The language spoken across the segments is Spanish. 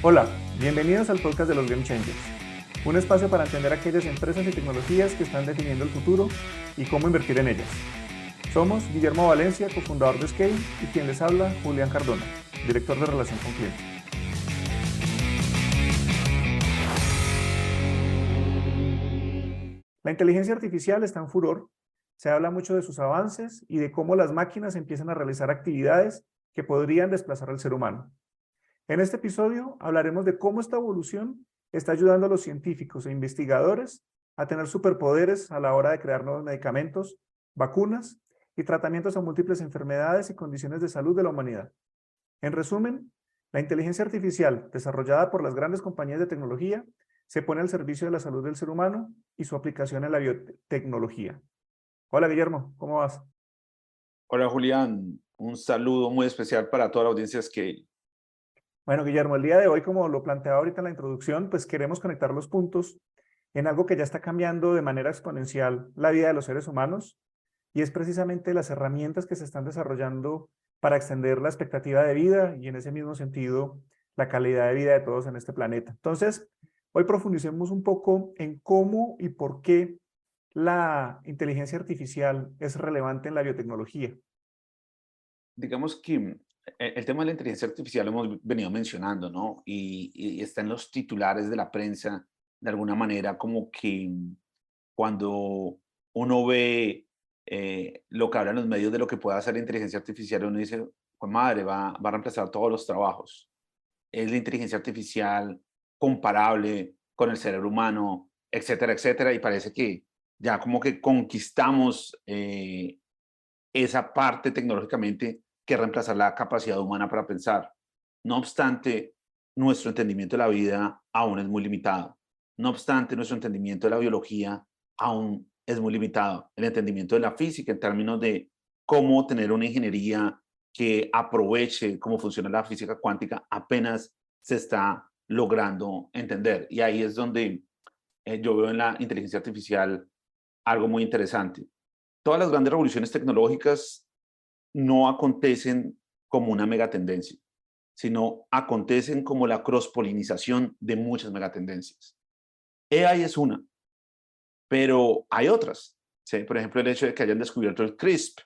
Hola, bienvenidos al podcast de los Game Changers, un espacio para entender aquellas empresas y tecnologías que están definiendo el futuro y cómo invertir en ellas. Somos Guillermo Valencia, cofundador de Scale, y quien les habla, Julián Cardona, director de Relación con Clientes. La inteligencia artificial está en furor, se habla mucho de sus avances y de cómo las máquinas empiezan a realizar actividades que podrían desplazar al ser humano. En este episodio hablaremos de cómo esta evolución está ayudando a los científicos e investigadores a tener superpoderes a la hora de crear nuevos medicamentos, vacunas y tratamientos a múltiples enfermedades y condiciones de salud de la humanidad. En resumen, la inteligencia artificial desarrollada por las grandes compañías de tecnología se pone al servicio de la salud del ser humano y su aplicación en la biotecnología. Hola Guillermo, ¿cómo vas? Hola Julián, un saludo muy especial para toda la audiencia Scale. Bueno, Guillermo, el día de hoy, como lo planteaba ahorita en la introducción, pues queremos conectar los puntos en algo que ya está cambiando de manera exponencial la vida de los seres humanos, y es precisamente las herramientas que se están desarrollando para extender la expectativa de vida y en ese mismo sentido la calidad de vida de todos en este planeta. Entonces, hoy profundicemos un poco en cómo y por qué la inteligencia artificial es relevante en la biotecnología. Digamos que el tema de la inteligencia artificial lo hemos venido mencionando, ¿no? Y está en los titulares de la prensa, de alguna manera, como que cuando uno ve lo que hablan los medios de lo que puede hacer la inteligencia artificial, uno dice, pues madre, va a reemplazar todos los trabajos. Es la inteligencia artificial comparable con el cerebro humano, etcétera, etcétera, y parece que ya como que conquistamos esa parte tecnológicamente que reemplazar la capacidad humana para pensar. No obstante, nuestro entendimiento de la vida aún es muy limitado. No obstante, nuestro entendimiento de la biología aún es muy limitado. El entendimiento de la física en términos de cómo tener una ingeniería que aproveche cómo funciona la física cuántica apenas se está logrando entender. Y ahí es donde yo veo en la inteligencia artificial algo muy interesante. Todas las grandes revoluciones tecnológicas no acontecen como una megatendencia, sino acontecen como la cross-polinización de muchas megatendencias. AI es una, pero hay otras. ¿Sí? Por ejemplo, el hecho de que hayan descubierto el CRISP,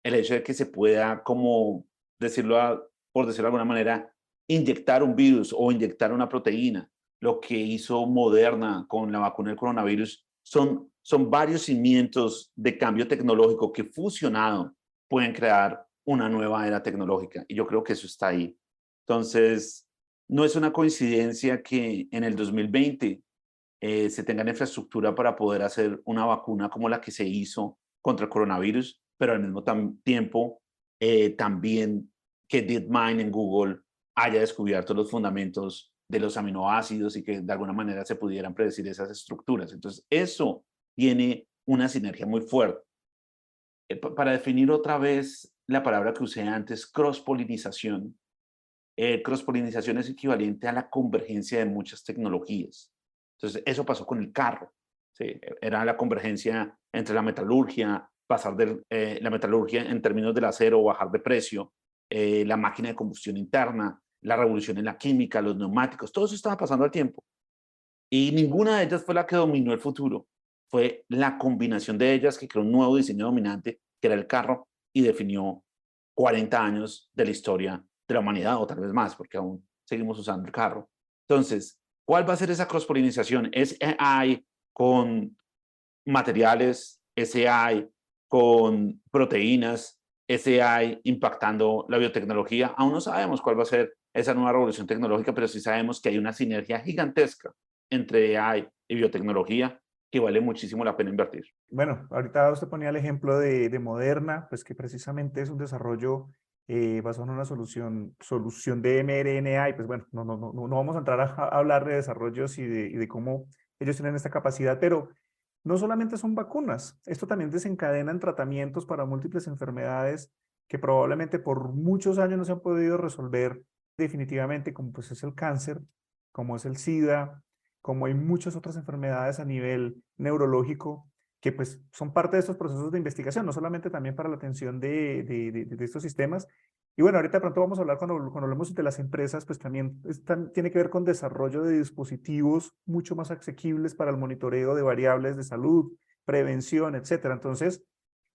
el hecho de que se pueda, como por decirlo de alguna manera, inyectar un virus o inyectar una proteína, lo que hizo Moderna con la vacuna del coronavirus, son varios cimientos de cambio tecnológico que fusionado pueden crear una nueva era tecnológica. Y yo creo que eso está ahí. Entonces, no es una coincidencia que en el 2020 se tenga la infraestructura para poder hacer una vacuna como la que se hizo contra el coronavirus, pero al mismo tiempo también que DeepMind en Google haya descubierto los fundamentos de los aminoácidos y que de alguna manera se pudieran predecir esas estructuras. Entonces, eso tiene una sinergia muy fuerte. Para definir otra vez la palabra que usé antes, cross-polinización. Cross-polinización es equivalente a la convergencia de muchas tecnologías. Entonces, eso pasó con el carro. ¿Sí? Era la convergencia entre la metalurgia, pasar de la metalurgia en términos del acero, bajar de precio, la máquina de combustión interna, la revolución en la química, los neumáticos, todo eso estaba pasando al tiempo. Y ninguna de ellas fue la que dominó el futuro. Fue la combinación de ellas que creó un nuevo diseño dominante, que era el carro, y definió 40 años de la historia de la humanidad, o tal vez más, porque aún seguimos usando el carro. Entonces, ¿cuál va a ser esa cross-polinización? ¿Es AI con materiales? ¿Es AI con proteínas? ¿Es AI impactando la biotecnología? Aún no sabemos cuál va a ser esa nueva revolución tecnológica, pero sí sabemos que hay una sinergia gigantesca entre AI y biotecnología que vale muchísimo la pena invertir. Bueno, ahorita usted ponía el ejemplo de Moderna, pues que precisamente es un desarrollo basado en una solución de mRNA, y pues bueno, no vamos a entrar a hablar de desarrollos y de cómo ellos tienen esta capacidad, pero no solamente son vacunas, esto también desencadena en tratamientos para múltiples enfermedades que probablemente por muchos años no se han podido resolver definitivamente, como pues es el cáncer, como es el SIDA, como hay muchas otras enfermedades a nivel neurológico que pues son parte de estos procesos de investigación, no solamente también para la atención de estos sistemas, Y bueno, ahorita de pronto vamos a hablar cuando hablemos de las empresas, pues también tiene que ver con desarrollo de dispositivos mucho más asequibles para el monitoreo de variables de salud, prevención, etcétera. Entonces,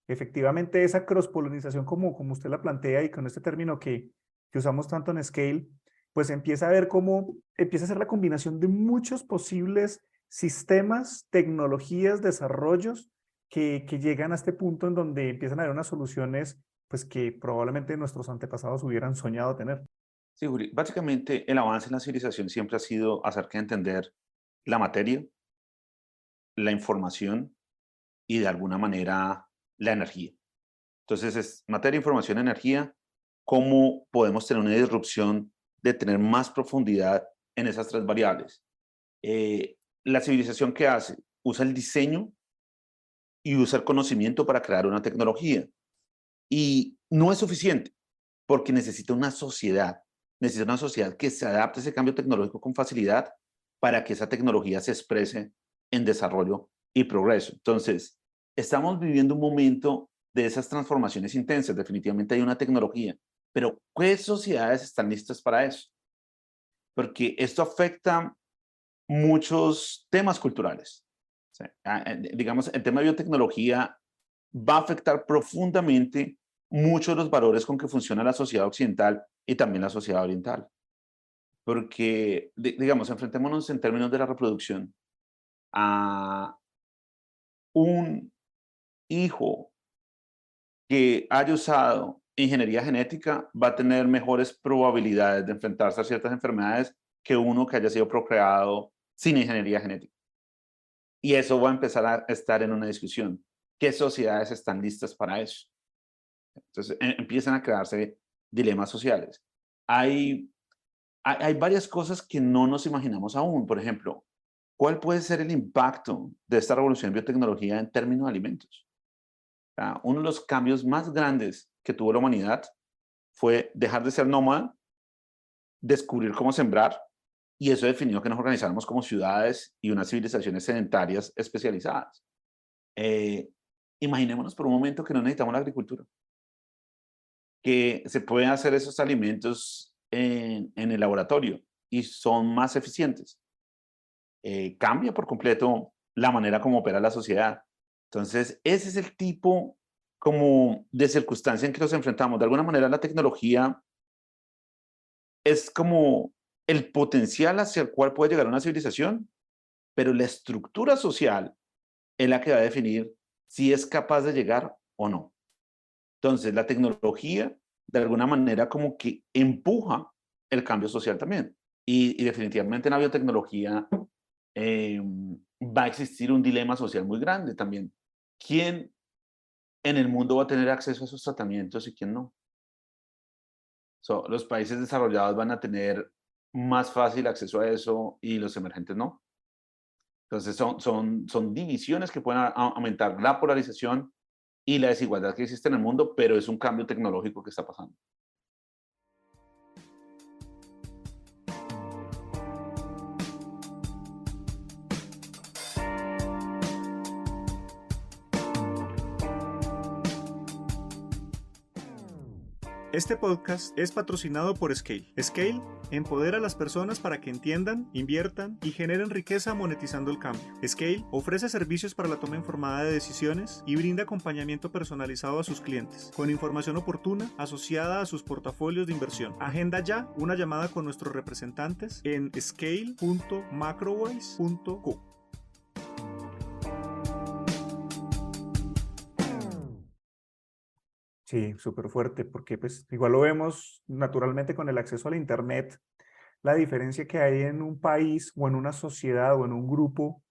efectivamente, esa cross-polinización, como usted la plantea y con este término que usamos tanto en Scale, pues empieza a ver cómo empieza a ser la combinación de muchos posibles sistemas, tecnologías, desarrollos que llegan a este punto en donde empiezan a haber unas soluciones pues que probablemente nuestros antepasados hubieran soñado tener. Sí, Juli, básicamente el avance en la civilización siempre ha sido acerca de entender la materia, la información y de alguna manera la energía. Entonces es materia, información, energía, cómo podemos tener una disrupción de tener más profundidad en esas tres variables. La civilización que hace usa el diseño y usa el conocimiento para crear una tecnología. Y no es suficiente porque necesita una sociedad que se adapte a ese cambio tecnológico con facilidad para que esa tecnología se exprese en desarrollo y progreso. Entonces, estamos viviendo un momento de esas transformaciones intensas. Definitivamente hay una tecnología, pero ¿qué sociedades están listas para eso? Porque esto afecta muchos temas culturales. O sea, digamos, el tema de biotecnología va a afectar profundamente muchos de los valores con que funciona la sociedad occidental y también la sociedad oriental. Porque, digamos, enfrentémonos en términos de la reproducción a un hijo que haya usado ingeniería genética va a tener mejores probabilidades de enfrentarse a ciertas enfermedades que uno que haya sido procreado sin ingeniería genética. Y eso va a empezar a estar en una discusión. ¿Qué sociedades están listas para eso? Entonces empiezan a crearse dilemas sociales. Hay, hay varias cosas que no nos imaginamos aún. Por ejemplo, ¿cuál puede ser el impacto de esta revolución en biotecnología en términos de alimentos? Uno de los cambios más grandes que tuvo la humanidad fue dejar de ser nómada, descubrir cómo sembrar, y eso definió que nos organizáramos como ciudades y unas civilizaciones sedentarias especializadas. Eh, Imaginémonos por un momento que no necesitamos la agricultura, que se pueden hacer esos alimentos en el laboratorio y son más eficientes. Cambia por completo la manera como opera la sociedad. Entonces, ese es el tipo como de circunstancia en que nos enfrentamos. De alguna manera, la tecnología es como el potencial hacia el cual puede llegar una civilización, pero la estructura social es la que va a definir si es capaz de llegar o no. Entonces, la tecnología, de alguna manera, como que empuja el cambio social también. Y definitivamente en la biotecnología va a existir un dilema social muy grande también. ¿Quién en el mundo va a tener acceso a esos tratamientos y quién no? Los países desarrollados van a tener más fácil acceso a eso y los emergentes no. Entonces son divisiones que pueden aumentar la polarización y la desigualdad que existe en el mundo, pero es un cambio tecnológico que está pasando. Este podcast es patrocinado por Scale. Scale empodera a las personas para que entiendan, inviertan y generen riqueza monetizando el cambio. Scale ofrece servicios para la toma informada de decisiones y brinda acompañamiento personalizado a sus clientes, con información oportuna asociada a sus portafolios de inversión. Agenda ya una llamada con nuestros representantes en scale.macrowise.co. Sí, súper fuerte, porque pues igual lo vemos naturalmente con el acceso al Internet, la diferencia que hay en un país o en una sociedad o en un grupo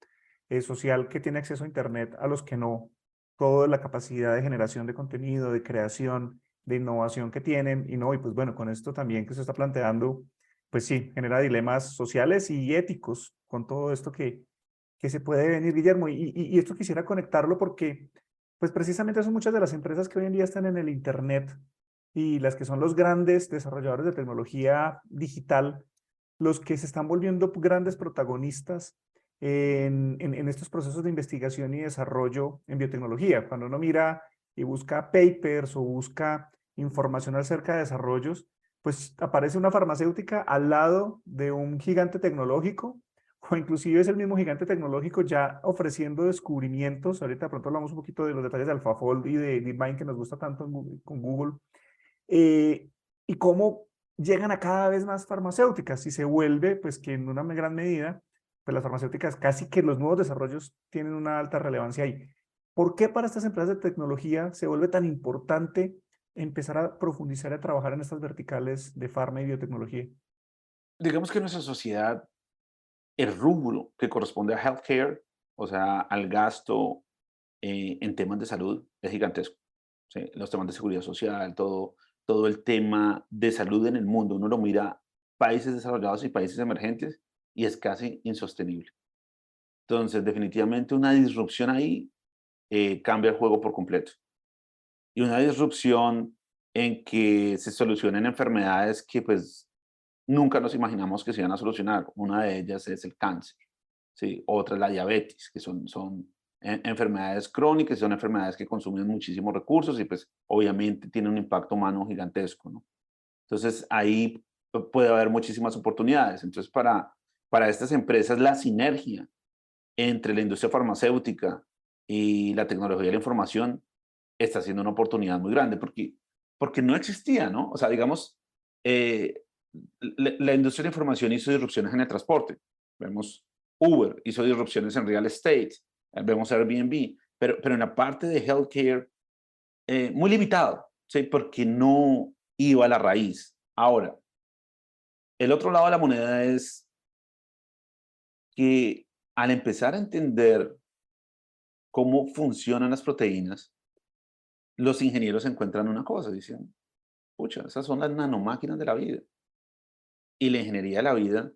social que tiene acceso a Internet a los que no, toda la capacidad de generación de contenido, de creación, de innovación que tienen y no, y pues bueno, con esto también que se está planteando, pues sí, genera dilemas sociales y éticos con todo esto que se puede venir, Guillermo, y esto quisiera conectarlo porque pues precisamente son muchas de las empresas que hoy en día están en el Internet y las que son los grandes desarrolladores de tecnología digital, los que se están volviendo grandes protagonistas en estos procesos de investigación y desarrollo en biotecnología. Cuando uno mira y busca papers o busca información acerca de desarrollos, pues aparece una farmacéutica al lado de un gigante tecnológico, o inclusive es el mismo gigante tecnológico ya ofreciendo descubrimientos. Ahorita de pronto hablamos un poquito de los detalles de AlphaFold y de DeepMind que nos gusta tanto con Google, eh, y cómo llegan a cada vez más farmacéuticas y se vuelve, pues que en una gran medida, pues las farmacéuticas casi que los nuevos desarrollos tienen una alta relevancia ahí. ¿Por qué para estas empresas de tecnología se vuelve tan importante empezar a profundizar y a trabajar en estas verticales de farma y biotecnología? Digamos que en nuestra sociedad, el rubro que corresponde a healthcare, o sea, al gasto en temas de salud, es gigantesco. ¿Sí? Los temas de seguridad social, todo el tema de salud en el mundo, uno lo mira países desarrollados y países emergentes y es casi insostenible. Entonces, definitivamente una disrupción ahí cambia el juego por completo. Y una disrupción en que se solucionen enfermedades que pues nunca nos imaginamos que se iban a solucionar. Una de ellas es el cáncer, ¿sí? Otra es la diabetes, que son enfermedades crónicas, son enfermedades que consumen muchísimos recursos y pues obviamente tienen un impacto humano gigantesco, ¿no? Entonces ahí puede haber muchísimas oportunidades. Entonces para estas empresas la sinergia entre la industria farmacéutica y la tecnología de la información está siendo una oportunidad muy grande porque no existía, ¿no? O sea, digamos, eh, la industria de la información hizo disrupciones en el transporte. Vemos Uber, hizo disrupciones en real estate, vemos Airbnb, pero en la parte de healthcare, muy limitado, ¿sí? Porque no iba a la raíz. Ahora, el otro lado de la moneda es que al empezar a entender cómo funcionan las proteínas, los ingenieros encuentran una cosa, dicen, pucha, esas son las nanomáquinas de la vida. Y la ingeniería de la vida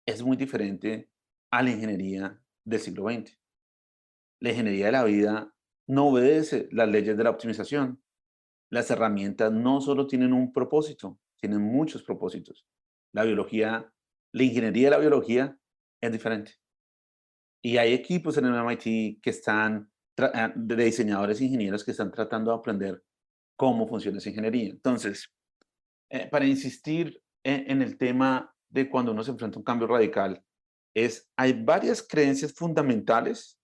es muy diferente a la ingeniería del siglo XX. La ingeniería de la vida no obedece las leyes de la optimización. Las herramientas no solo tienen un propósito, tienen muchos propósitos. La biología, la ingeniería de la biología es diferente. Y hay equipos en el MIT que están, de diseñadores e ingenieros que están tratando de aprender cómo funciona esa ingeniería. Entonces, para insistir en el tema de cuando uno se enfrenta a un cambio radical, hay varias creencias fundamentales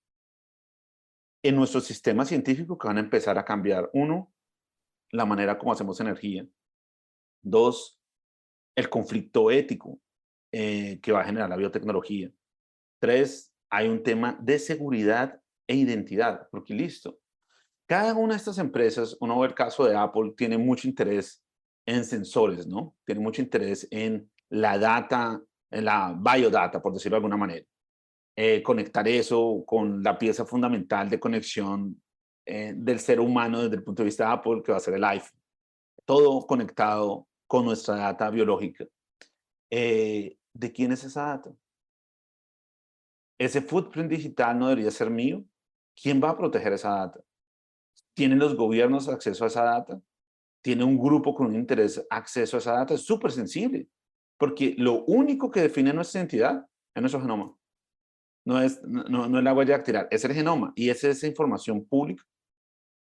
en nuestro sistema científico que van a empezar a cambiar. Uno, la manera como hacemos energía. Dos, el conflicto ético que va a generar la biotecnología. Tres, hay un tema de seguridad e identidad, porque listo, cada una de estas empresas, uno ve el caso de Apple, tiene mucho interés en sensores, ¿no? Tiene mucho interés en la data, en la biodata, por decirlo de alguna manera. Conectar eso con la pieza fundamental de conexión del ser humano desde el punto de vista de Apple, que va a ser el iPhone. Todo conectado con nuestra data biológica. ¿De quién es esa data? Ese footprint digital no debería ser mío. ¿Quién va a proteger esa data? ¿Tienen los gobiernos acceso a esa data? ¿Tiene un grupo con un interés acceso a esa data? Es súper sensible, porque lo único que define nuestra identidad es nuestro genoma. No es la huella dactilar, es el genoma. Y es esa información pública,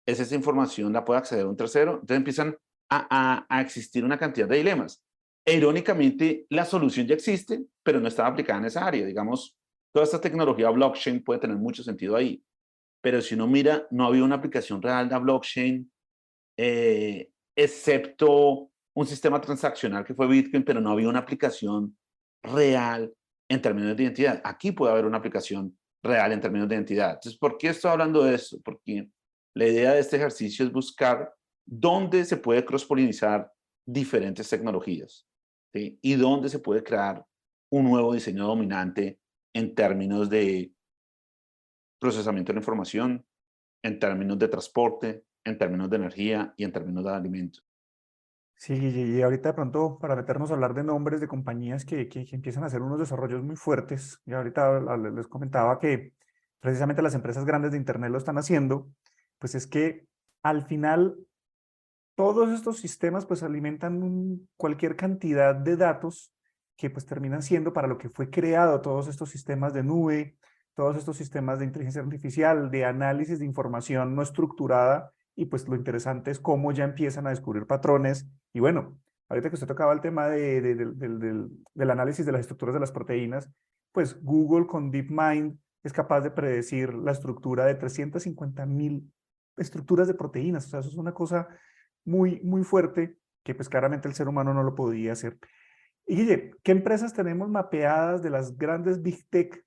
es esa información la puede acceder un tercero. Entonces empiezan a existir una cantidad de dilemas. E, irónicamente, la solución ya existe, pero no está aplicada en esa área. Digamos, toda esta tecnología blockchain puede tener mucho sentido ahí. Pero si uno mira, no había una aplicación real de blockchain, excepto un sistema transaccional que fue Bitcoin, pero no había una aplicación real en términos de identidad. Aquí puede haber una aplicación real en términos de identidad. Entonces, ¿por qué estoy hablando de eso? Porque la idea de este ejercicio es buscar dónde se puede cross-polinizar diferentes tecnologías, ¿sí? Y dónde se puede crear un nuevo diseño dominante en términos de procesamiento de la información, en términos de transporte, en términos de energía y en términos de alimentos. Sí, y ahorita de pronto para meternos a hablar de nombres de compañías que empiezan a hacer unos desarrollos muy fuertes, y ahorita les comentaba que precisamente las empresas grandes de Internet lo están haciendo, pues es que al final todos estos sistemas pues alimentan cualquier cantidad de datos que pues terminan siendo para lo que fue creado todos estos sistemas de nube, todos estos sistemas de inteligencia artificial, de análisis de información no estructurada y pues lo interesante es cómo ya empiezan a descubrir patrones. Y bueno, ahorita que usted tocaba el tema del análisis de las estructuras de las proteínas, pues Google con DeepMind es capaz de predecir la estructura de 350.000 estructuras de proteínas. O sea, eso es una cosa muy, muy fuerte que pues claramente el ser humano no lo podía hacer. Y Guille, ¿qué empresas tenemos mapeadas de las grandes Big Tech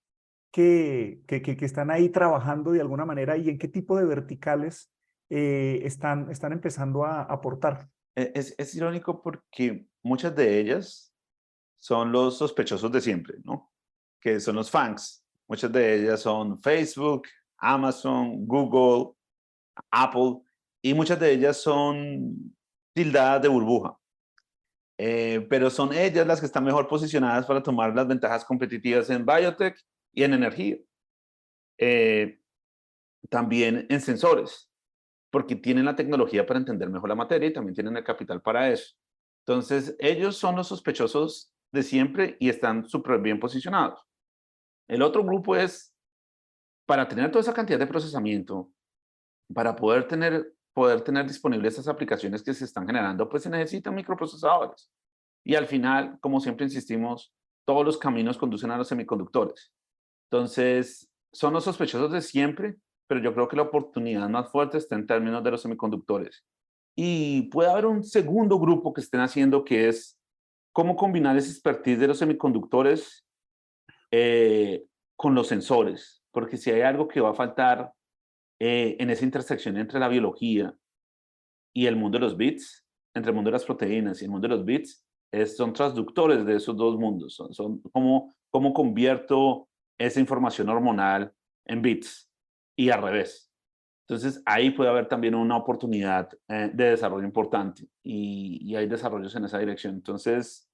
que están ahí trabajando de alguna manera y en qué tipo de verticales están empezando a aportar? Es irónico porque muchas de ellas son los sospechosos de siempre, ¿no? Que son los FANGs. Muchas de ellas son Facebook, Amazon, Google, Apple, y muchas de ellas son tildadas de burbuja. Pero son ellas las que están mejor posicionadas para tomar las ventajas competitivas en biotech y en energía. Eh, También en sensores, porque tienen la tecnología para entender mejor la materia y también tienen el capital para eso. Entonces, ellos son los sospechosos de siempre y están súper bien posicionados. El otro grupo es, para tener toda esa cantidad de procesamiento, para poder tener disponibles estas aplicaciones que se están generando, pues se necesitan microprocesadores. Y al final, como siempre insistimos, todos los caminos conducen a los semiconductores. Entonces, son los sospechosos de siempre, pero yo creo que la oportunidad más fuerte está en términos de los semiconductores. Y puede haber un segundo grupo que estén haciendo que es cómo combinar ese expertise de los semiconductores eh, con los sensores, porque si hay algo que va a faltar en esa intersección entre la biología y el mundo de los bits, entre el mundo de las proteínas y el mundo de los bits, son transductores de esos dos mundos. Son cómo convierto esa información hormonal en bits y al revés. Entonces, ahí puede haber también una oportunidad de desarrollo importante y hay desarrollos en esa dirección. Entonces,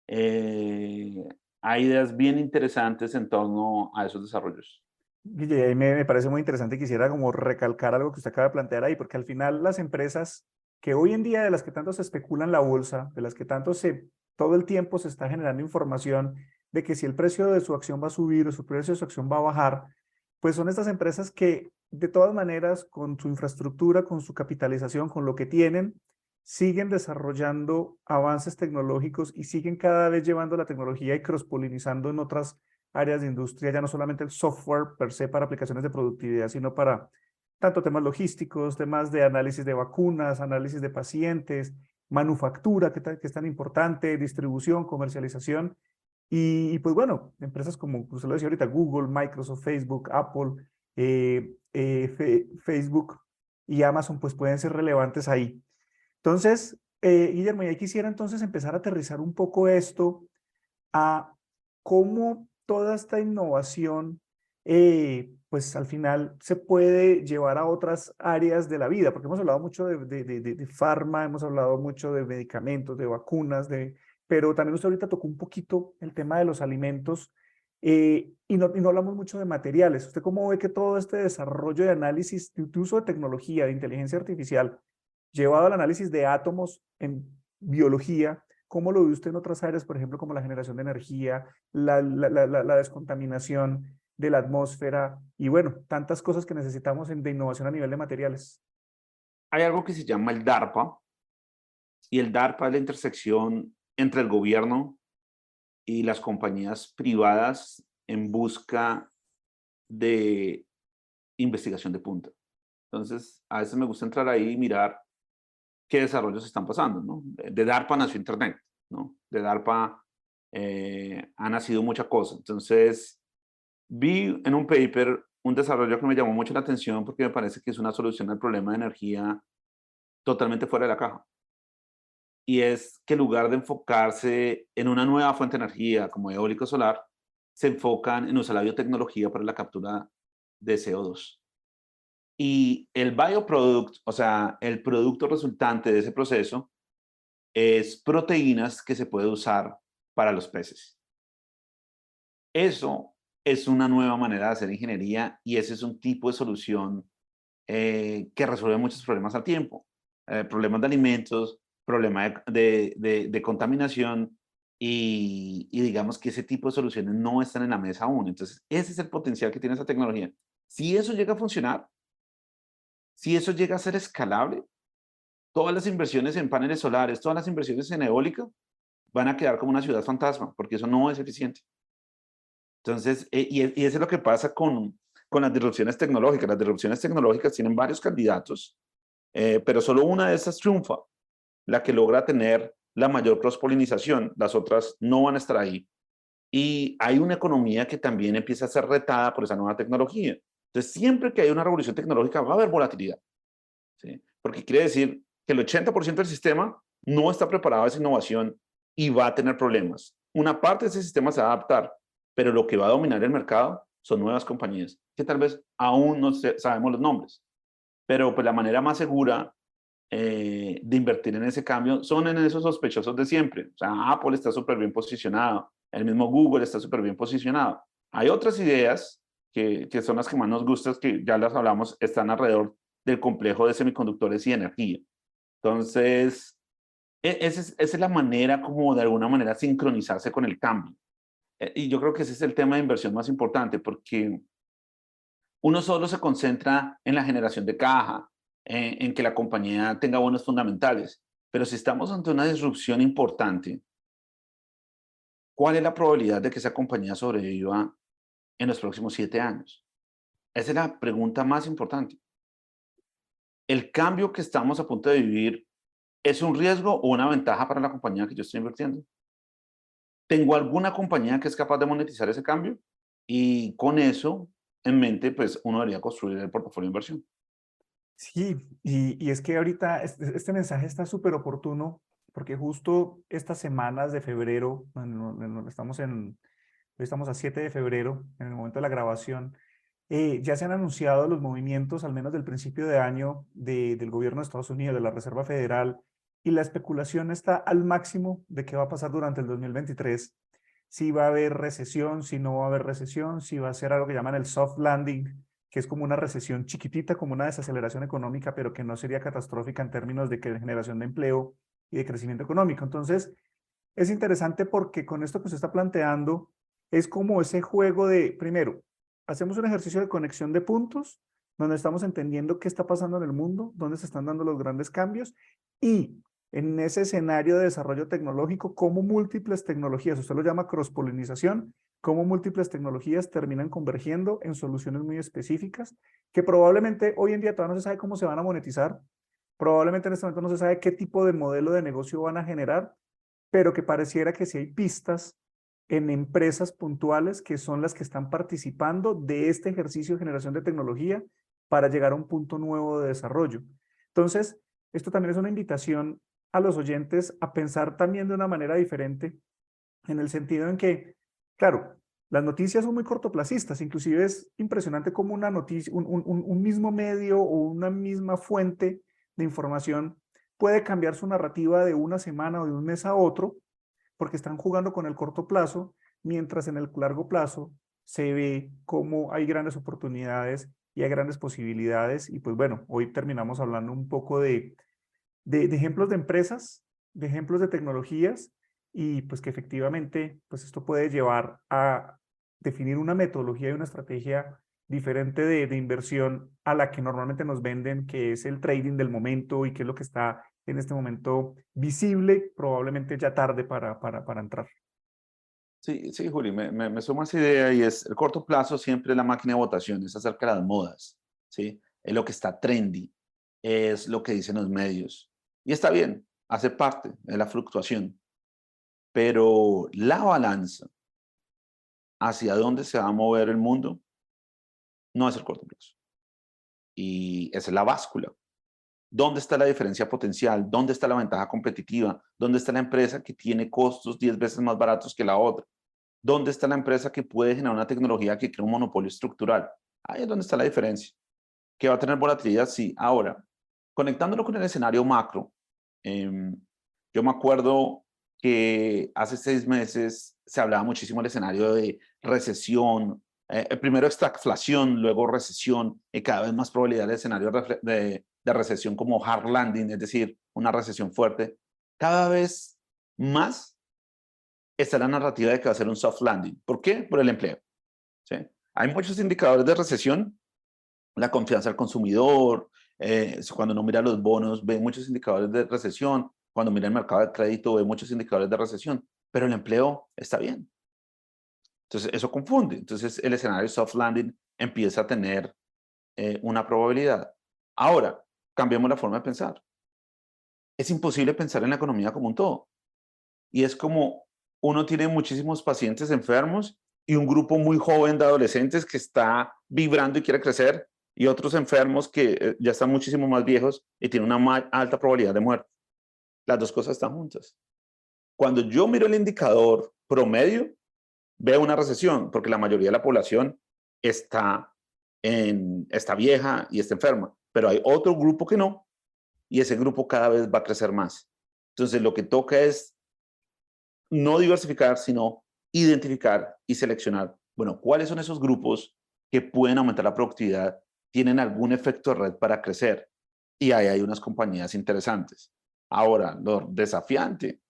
eh, hay ideas bien interesantes en torno a esos desarrollos. Guille, ahí me parece muy interesante y quisiera como recalcar algo que usted acaba de plantear ahí, porque al final las empresas que hoy en día de las que tanto se especula en la bolsa, de las que todo el tiempo se está generando información de que si el precio de su acción va a subir o su precio de su acción va a bajar, pues son estas empresas que de todas maneras con su infraestructura, con su capitalización, con lo que tienen, siguen desarrollando avances tecnológicos y siguen cada vez llevando la tecnología y cross-polinizando en otras áreas de industria, ya no solamente el software per se para aplicaciones de productividad, sino para tanto temas logísticos, temas de análisis de vacunas, análisis de pacientes, manufactura, que es tan importante, distribución, comercialización. Pues bueno, empresas como usted lo decía ahorita, Google, Microsoft, Facebook, Apple, Facebook y Amazon, pues pueden ser relevantes ahí. Entonces, Guillermo, ya quisiera entonces empezar a aterrizar un poco esto a cómo toda esta innovación, pues al final se puede llevar a otras áreas de la vida, porque hemos hablado mucho de farma, hemos hablado mucho de medicamentos, de vacunas, pero también usted ahorita tocó un poquito el tema de los alimentos y no hablamos mucho de materiales. ¿Usted cómo ve que todo este desarrollo de análisis, de uso de tecnología, de inteligencia artificial, llevado al análisis de átomos en biología, ¿cómo lo ve usted en otras áreas, por ejemplo, como la generación de energía, la descontaminación de la atmósfera y bueno, tantas cosas que necesitamos de innovación a nivel de materiales? Hay algo que se llama el DARPA, y el DARPA es la intersección entre el gobierno y las compañías privadas en busca de investigación de punta. Entonces, a veces me gusta entrar ahí y mirar qué desarrollos están pasando, ¿no? De DARPA nació Internet, ¿no? De DARPA ha nacido mucha cosa. Entonces, vi en un paper un desarrollo que me llamó mucho la atención porque me parece que es una solución al problema de energía totalmente fuera de la caja. Y es que en lugar de enfocarse en una nueva fuente de energía como eólico solar, se enfocan en usar la biotecnología para la captura de CO2. Y el bioproduct, o sea, el producto resultante de ese proceso, es proteínas que se puede usar para los peces. Eso es una nueva manera de hacer ingeniería y ese es un tipo de solución que resuelve muchos problemas al tiempo. Problemas de alimentos, problemas de contaminación y digamos que ese tipo de soluciones no están en la mesa aún. Entonces, ese es el potencial que tiene esa tecnología. Si eso llega a funcionar, Si eso llega a ser escalable, todas las inversiones en paneles solares, todas las inversiones en eólica, van a quedar como una ciudad fantasma, porque eso no es eficiente. Entonces, y eso es lo que pasa con las disrupciones tecnológicas. Las disrupciones tecnológicas tienen varios candidatos, pero solo una de esas triunfa, la que logra tener la mayor cross-polinización. Las otras no van a estar ahí. Y hay una economía que también empieza a ser retada por esa nueva tecnología. Entonces, siempre que hay una revolución tecnológica va a haber volatilidad, ¿sí? Porque quiere decir que el 80% del sistema no está preparado a esa innovación y va a tener problemas. Una parte de ese sistema se va a adaptar, pero lo que va a dominar el mercado son nuevas compañías, que tal vez aún no sabemos los nombres, pero pues la manera más segura de invertir en ese cambio son en esos sospechosos de siempre. O sea, Apple está súper bien posicionado, el mismo Google está súper bien posicionado. Hay otras ideas que son las que más nos gustan, que ya las hablamos, están alrededor del complejo de semiconductores y energía. Entonces, esa es la manera como de alguna manera sincronizarse con el cambio. Y yo creo que ese es el tema de inversión más importante, porque uno solo se concentra en la generación de caja, en que la compañía tenga buenos fundamentales. Pero si estamos ante una disrupción importante, ¿cuál es la probabilidad de que esa compañía sobreviva en los próximos 7 años? Esa es la pregunta más importante. ¿El cambio que estamos a punto de vivir es un riesgo o una ventaja para la compañía que yo estoy invirtiendo? ¿Tengo alguna compañía que es capaz de monetizar ese cambio? Y con eso en mente, pues uno debería construir el portafolio de inversión. Sí, y es que ahorita este mensaje está súper oportuno porque justo estas semanas de febrero, hoy estamos a 7 de febrero, en el momento de la grabación, ya se han anunciado los movimientos, al menos del principio de año, del gobierno de Estados Unidos, de la Reserva Federal, y la especulación está al máximo de qué va a pasar durante el 2023, si va a haber recesión, si no va a haber recesión, si va a ser algo que llaman el soft landing, que es como una recesión chiquitita, como una desaceleración económica, pero que no sería catastrófica en términos de generación de empleo y de crecimiento económico. Entonces, es interesante porque con esto que se está planteando, es como ese juego de, primero, hacemos un ejercicio de conexión de puntos, donde estamos entendiendo qué está pasando en el mundo, dónde se están dando los grandes cambios, y en ese escenario de desarrollo tecnológico, cómo múltiples tecnologías, usted lo llama cross-polinización, cómo múltiples tecnologías terminan convergiendo en soluciones muy específicas, que probablemente hoy en día todavía no se sabe cómo se van a monetizar, probablemente en este momento no se sabe qué tipo de modelo de negocio van a generar, pero que pareciera que sí hay pistas en empresas puntuales que son las que están participando de este ejercicio de generación de tecnología para llegar a un punto nuevo de desarrollo. Entonces, esto también es una invitación a los oyentes a pensar también de una manera diferente, en el sentido en que, claro, las noticias son muy cortoplacistas, inclusive es impresionante cómo una noticia, un mismo medio o una misma fuente de información puede cambiar su narrativa de una semana o de un mes a otro, porque están jugando con el corto plazo, mientras en el largo plazo se ve cómo hay grandes oportunidades y hay grandes posibilidades. Y pues bueno, hoy terminamos hablando un poco de ejemplos de empresas, de ejemplos de tecnologías, y pues que efectivamente pues esto puede llevar a definir una metodología y una estrategia diferente de inversión a la que normalmente nos venden, que es el trading del momento y que es lo que está en este momento visible, probablemente ya tarde para entrar. Sí, sí, Juli, me suma esa idea y es el corto plazo siempre es la máquina de votación, es acerca de las modas, ¿sí? Es lo que está trendy, es lo que dicen los medios. Y está bien, hace parte de la fluctuación, pero la balanza hacia dónde se va a mover el mundo no es el corto plazo. Y esa es la báscula. ¿Dónde está la diferencia potencial? ¿Dónde está la ventaja competitiva? ¿Dónde está la empresa que tiene costos 10 veces más baratos que la otra? ¿Dónde está la empresa que puede generar una tecnología que crea un monopolio estructural? Ahí es donde está la diferencia. ¿Que va a tener volatilidad? Sí. Ahora, conectándolo con el escenario macro, em, yo me acuerdo que hace 6 meses se hablaba muchísimo del escenario de recesión, primero estagflación, luego recesión, y cada vez más probabilidad del escenario de recesión como hard landing, es decir, una recesión fuerte. Cada vez más está la narrativa de que va a ser un soft landing. ¿Por qué? Por el empleo, ¿sí? Hay muchos indicadores de recesión, la confianza del consumidor, Cuando uno mira los bonos, ve muchos indicadores de recesión. Cuando mira el mercado de crédito, ve muchos indicadores de recesión. Pero el empleo está bien. Entonces, eso confunde. Entonces, el escenario soft landing empieza a tener una probabilidad. Ahora, cambiemos la forma de pensar. Es imposible pensar en la economía como un todo. Y es como uno tiene muchísimos pacientes enfermos y un grupo muy joven de adolescentes que está vibrando y quiere crecer, y otros enfermos que ya están muchísimo más viejos y tienen una más alta probabilidad de muerte. Las dos cosas están juntas. Cuando yo miro el indicador promedio, veo una recesión, porque la mayoría de la población está, está vieja y está enferma, pero hay otro grupo que no, y ese grupo cada vez va a crecer más. Entonces, lo que toca es no diversificar, sino identificar y seleccionar, bueno, cuáles son esos grupos que pueden aumentar la productividad, tienen algún efecto de red para crecer. Y ahí hay unas compañías interesantes. Ahora, lo desafiante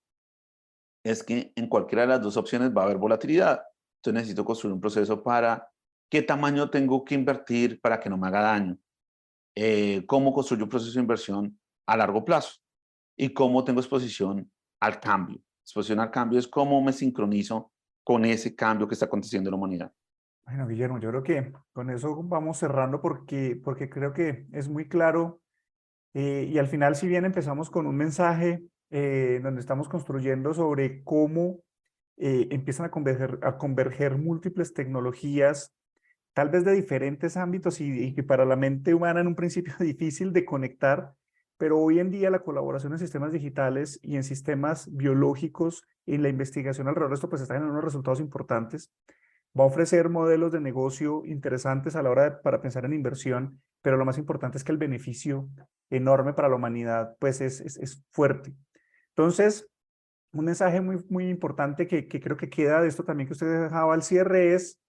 es que en cualquiera de las dos opciones va a haber volatilidad. Entonces necesito construir un proceso para qué tamaño tengo que invertir para que no me haga daño. Cómo construyo un proceso de inversión a largo plazo y cómo tengo exposición al cambio. Exposición al cambio es cómo me sincronizo con ese cambio que está aconteciendo en la humanidad. Bueno, Guillermo, yo creo que con eso vamos cerrando porque creo que es muy claro y al final, si bien empezamos con un mensaje donde estamos construyendo sobre cómo empiezan a converger múltiples tecnologías, tal vez de diferentes ámbitos y que para la mente humana en un principio es difícil de conectar, pero hoy en día la colaboración en sistemas digitales y en sistemas biológicos y la investigación alrededor de esto pues está generando unos resultados importantes. Va a ofrecer modelos de negocio interesantes a la hora para pensar en inversión, pero lo más importante es que el beneficio enorme para la humanidad pues es fuerte. Entonces, un mensaje muy importante que creo que queda de esto también que usted dejaba al cierre es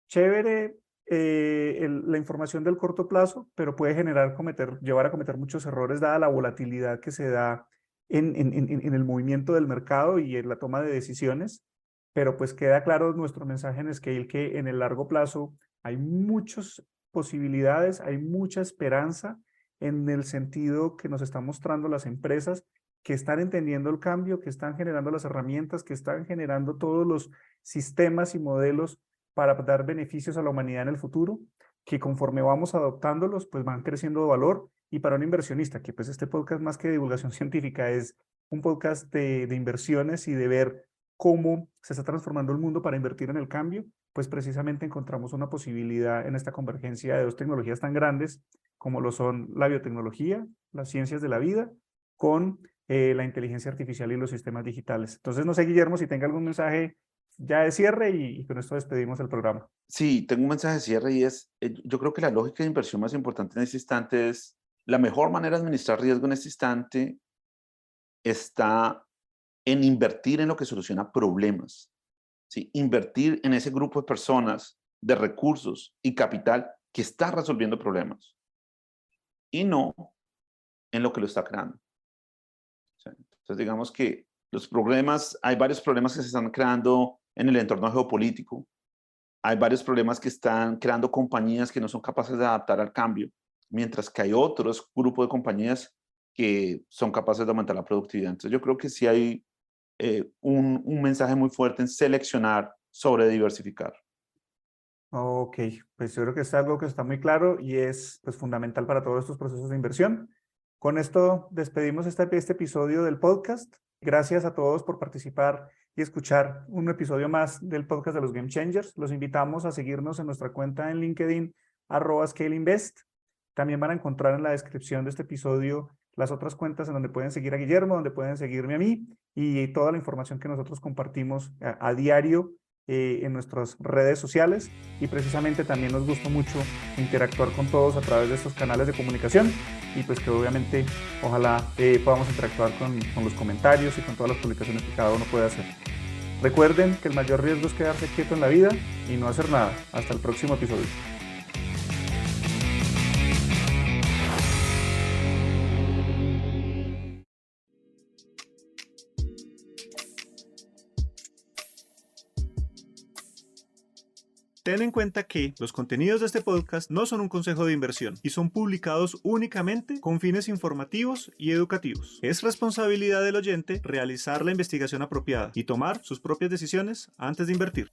chévere la información del corto plazo, pero puede llevar a cometer muchos errores dada la volatilidad que se da en el movimiento del mercado y en la toma de decisiones. Pero pues queda claro nuestro mensaje en Scale que en el largo plazo hay muchas posibilidades, hay mucha esperanza en el sentido que nos están mostrando las empresas que están entendiendo el cambio, que están generando las herramientas, que están generando todos los sistemas y modelos para dar beneficios a la humanidad en el futuro, que conforme vamos adoptándolos, pues van creciendo de valor. Y para un inversionista, que pues este podcast más que divulgación científica es un podcast de inversiones y de ver cómo se está transformando el mundo para invertir en el cambio, pues precisamente encontramos una posibilidad en esta convergencia de dos tecnologías tan grandes como lo son la biotecnología, las ciencias de la vida, con la inteligencia artificial y los sistemas digitales. Entonces, no sé, Guillermo, si tenga algún mensaje ya de cierre y con esto despedimos el programa. Sí, tengo un mensaje de cierre y es, yo creo que la lógica de inversión más importante en este instante es, la mejor manera de administrar riesgo en este instante está en invertir en lo que soluciona problemas. ¿Sí? Invertir en ese grupo de personas, de recursos y capital que está resolviendo problemas y no en lo que lo está creando. ¿Sí? Entonces, digamos que los problemas, hay varios problemas que se están creando en el entorno geopolítico, hay varios problemas que están creando compañías que no son capaces de adaptar al cambio, mientras que hay otros grupos de compañías que son capaces de aumentar la productividad. Entonces, yo creo que sí hay un mensaje muy fuerte en seleccionar sobre diversificar. Ok, pues yo creo que es algo que está muy claro y es pues, fundamental para todos estos procesos de inversión. Con esto despedimos este episodio del podcast. Gracias a todos por participar y escuchar un episodio más del podcast de los Game Changers. Los invitamos a seguirnos en nuestra cuenta en LinkedIn, @ScaleInvest. También van a encontrar en la descripción de este episodio las otras cuentas en donde pueden seguir a Guillermo, donde pueden seguirme a mí y toda la información que nosotros compartimos a diario en nuestras redes sociales y precisamente también nos gusta mucho interactuar con todos a través de estos canales de comunicación y pues que obviamente ojalá podamos interactuar con los comentarios y con todas las publicaciones que cada uno puede hacer. Recuerden que el mayor riesgo es quedarse quieto en la vida y no hacer nada. Hasta el próximo episodio. Ten en cuenta que los contenidos de este podcast no son un consejo de inversión y son publicados únicamente con fines informativos y educativos. Es responsabilidad del oyente realizar la investigación apropiada y tomar sus propias decisiones antes de invertir.